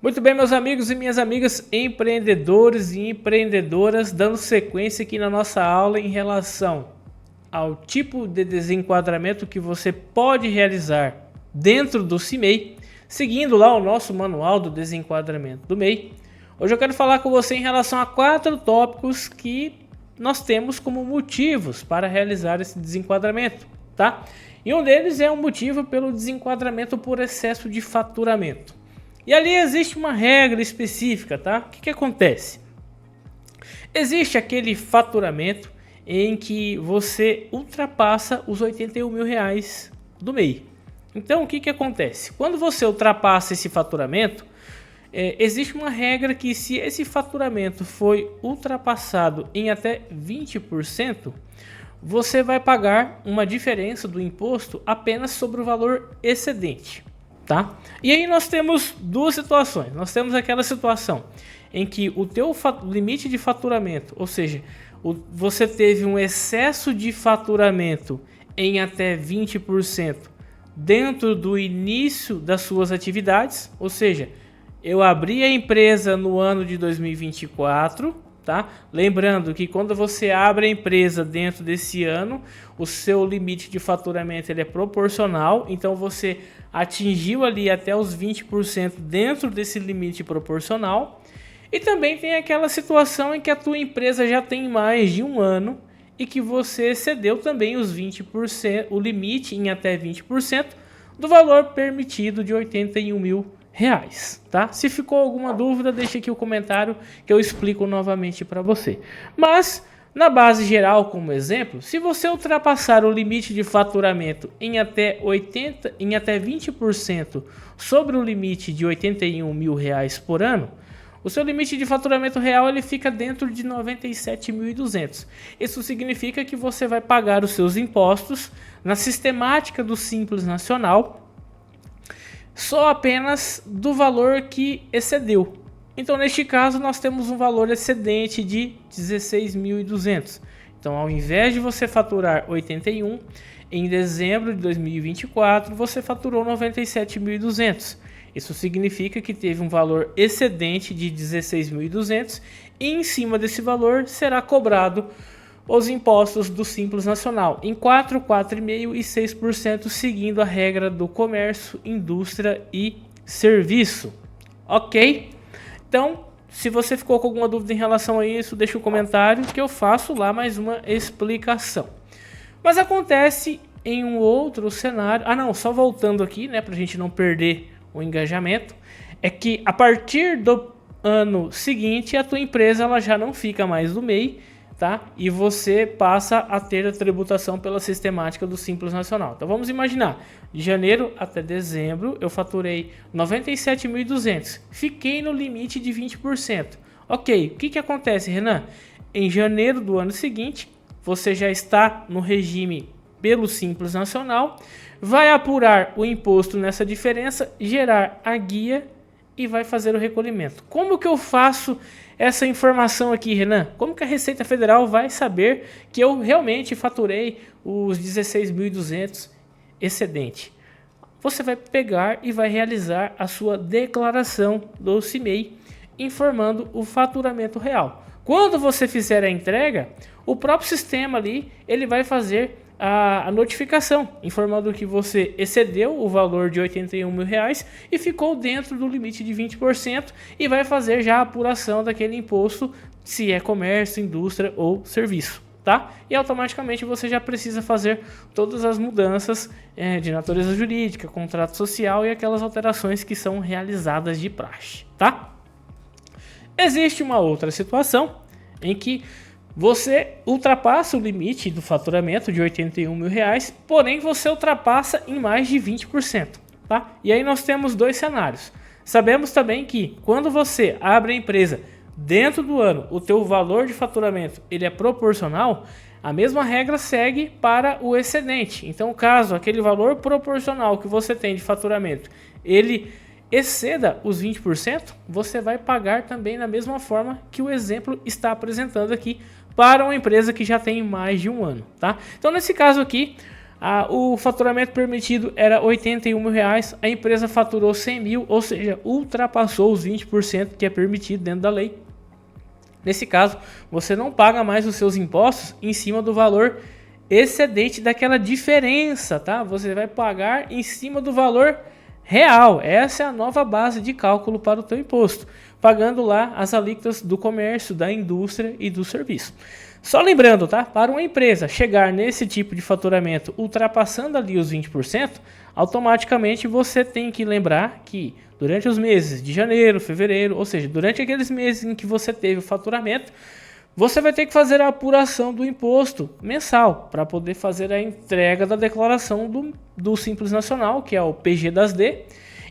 Muito bem, meus amigos e minhas amigas, empreendedores e empreendedoras, dando sequência aqui na nossa aula em relação ao tipo de desenquadramento que você pode realizar dentro do CIMEI, seguindo lá o nosso manual do desenquadramento do MEI. Hoje eu quero falar com você em relação a 4 tópicos que nós temos como motivos para realizar esse desenquadramento, tá? E um deles é um motivo pelo desenquadramento por excesso de faturamento. E ali existe uma regra específica, tá? O que acontece? Existe aquele faturamento em que você ultrapassa os 81 mil reais do MEI. Então, o que acontece? Quando você ultrapassa esse faturamento, existe uma regra que se esse faturamento foi ultrapassado em até 20%, você vai pagar uma diferença do imposto apenas sobre o valor excedente. Tá? E aí nós temos duas situações. Nós temos aquela situação em que o teu limite de faturamento, ou seja, você teve um excesso de faturamento em até 20% dentro do início das suas atividades, ou seja, eu abri a empresa no ano de 2024, tá? Lembrando que quando você abre a empresa dentro desse ano, o seu limite de faturamento ele é proporcional, então você atingiu ali até os 20% dentro desse limite proporcional. E também tem aquela situação em que a tua empresa já tem mais de um ano e que você excedeu também os 20%, o limite em até 20% do valor permitido de 81 mil reais, tá? Se ficou alguma dúvida, deixa aqui o comentário que eu explico novamente para você. Mas na base geral, como exemplo, se você ultrapassar o limite de faturamento em até 20% sobre o limite de 81 mil reais por ano, o seu limite de faturamento real ele fica dentro de 97.200. Isso significa que você vai pagar os seus impostos na sistemática do Simples Nacional só apenas do valor que excedeu. Então, neste caso, nós temos um valor excedente de 16.200. Então, ao invés de você faturar 81, em dezembro de 2024, você faturou 97.200. Isso significa que teve um valor excedente de 16.200 e em cima desse valor será cobrado os impostos do Simples Nacional em 4, 4,5% e 6%, seguindo a regra do comércio, indústria e serviço. Ok? Então, se você ficou com alguma dúvida em relação a isso, deixa um comentário que eu faço lá mais uma explicação. Mas acontece em um outro cenário. Só voltando aqui, né, para a gente não perder o engajamento, é que a partir do ano seguinte a tua empresa ela já não fica mais no MEI, tá? E você passa a ter a tributação pela sistemática do Simples Nacional. Então vamos imaginar, de janeiro até dezembro eu faturei 97.200, fiquei no limite de 20%. Ok, o que acontece, Renan? Em janeiro do ano seguinte, você já está no regime pelo Simples Nacional, vai apurar o imposto nessa diferença, gerar a guia e vai fazer o recolhimento. Como que eu faço essa informação aqui, Renan? Como que a Receita Federal vai saber que eu realmente faturei os 16.200 excedente? Você vai pegar e vai realizar a sua declaração do CIMEI, informando o faturamento real. Quando você fizer a entrega, o próprio sistema ali, ele vai fazer a notificação, informando que você excedeu o valor de 81 mil reais e ficou dentro do limite de 20% e vai fazer já a apuração daquele imposto, se é comércio, indústria ou serviço, tá? E automaticamente você já precisa fazer todas as mudanças de natureza jurídica, contrato social e aquelas alterações que são realizadas de praxe, tá? Existe uma outra situação em que você ultrapassa o limite do faturamento de 81 mil reais, porém você ultrapassa em mais de 20%, tá? E aí nós temos dois cenários. Sabemos também que quando você abre a empresa dentro do ano, o teu valor de faturamento ele é proporcional, a mesma regra segue para o excedente. Então, caso aquele valor proporcional que você tem de faturamento, ele exceda os 20%, você vai pagar também da mesma forma que o exemplo está apresentando aqui para uma empresa que já tem mais de um ano, tá? Então, nesse caso aqui, O faturamento permitido era R$81.000, a empresa faturou 100 mil, ou seja, ultrapassou os 20% que é permitido dentro da lei. Nesse caso, você não paga mais os seus impostos em cima do valor excedente daquela diferença, tá? Você vai pagar em cima do valor real. Essa é a nova base de cálculo para o teu imposto, pagando lá as alíquotas do comércio, da indústria e do serviço. Só lembrando, tá? Para uma empresa chegar nesse tipo de faturamento ultrapassando ali os 20%, automaticamente você tem que lembrar que durante os meses de janeiro, fevereiro, ou seja, durante aqueles meses em que você teve o faturamento, você vai ter que fazer a apuração do imposto mensal para poder fazer a entrega da declaração do Simples Nacional, que é o PG-das-D.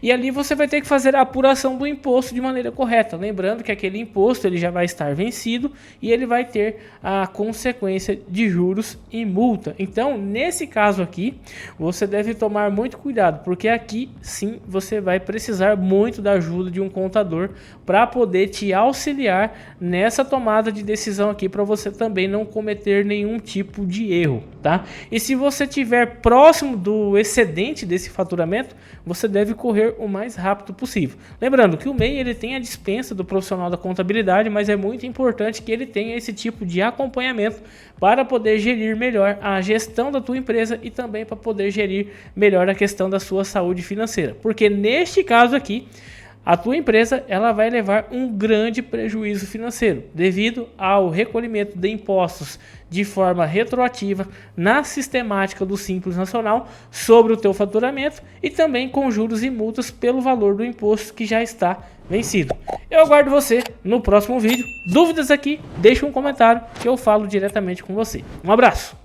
E ali você vai ter que fazer a apuração do imposto de maneira correta. Lembrando que aquele imposto ele já vai estar vencido e ele vai ter a consequência de juros e multa. Então, nesse caso aqui, você deve tomar muito cuidado, porque aqui sim você vai precisar muito da ajuda de um contador para poder te auxiliar nessa tomada de decisão aqui, para você também não cometer nenhum tipo de erro, tá? E se você estiver próximo do excedente desse faturamento, você deve correr o mais rápido possível. Lembrando que o MEI ele tem a dispensa do profissional da contabilidade, mas é muito importante que ele tenha esse tipo de acompanhamento para poder gerir melhor a gestão da tua empresa e também para poder gerir melhor a questão da sua saúde financeira. Porque neste caso aqui, a tua empresa ela vai levar um grande prejuízo financeiro devido ao recolhimento de impostos de forma retroativa na sistemática do Simples Nacional sobre o teu faturamento e também com juros e multas pelo valor do imposto que já está vencido. Eu aguardo você no próximo vídeo. Dúvidas aqui? Deixa um comentário que eu falo diretamente com você. Um abraço!